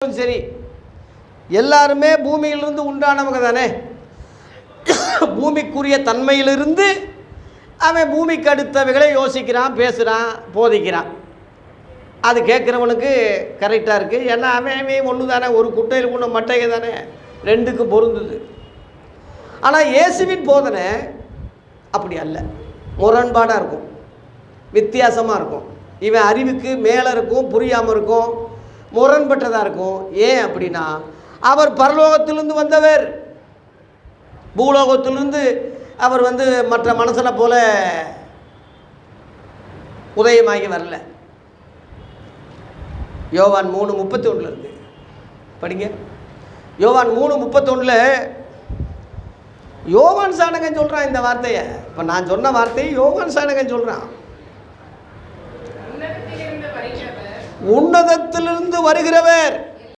தேவனும் சரி, எல்லாருமே பூமியிலிருந்து உண்டானவங்க தானே. பூமிக்குரிய தன்மையிலிருந்து அவன் பூமிக்கு அடுத்தவைகளை யோசிக்கிறான், பேசுகிறான், போதிக்கிறான். அது கேட்குறவனுக்கு கரெக்டாக இருக்குது. ஏன்னா அவன் ஒன்று தானே, ஒரு குட்டையில் கொண்ட மட்டையை தானே, ரெண்டுக்கு பொருந்துது. ஆனால் இயேசுவின் போதனை அப்படி அல்ல, முரண்பாடாக இருக்கும், வித்தியாசமாக இருக்கும். இவன் அறிவுக்கு மேலே இருக்கும், புரியாமல் இருக்கும், முரண்பட்டதாக இருக்கும். ஏன் அப்படின்னா அவர் பரலோகத்திலிருந்து வந்தவர், பூலோகத்திலிருந்து அவர் மற்ற மனுஷனை போல உதயமாகி வரல. யோவான் 3:31 இருக்கு, படிங்க. யோவான் 3:31 யோவான் சாணகன் சொல்கிறான் இந்த வார்த்தையை. இப்போ நான் சொன்ன வார்த்தையை யோவான் சாணகன் சொல்கிறான். உன்னதத்திலிருந்து வருகிறவர்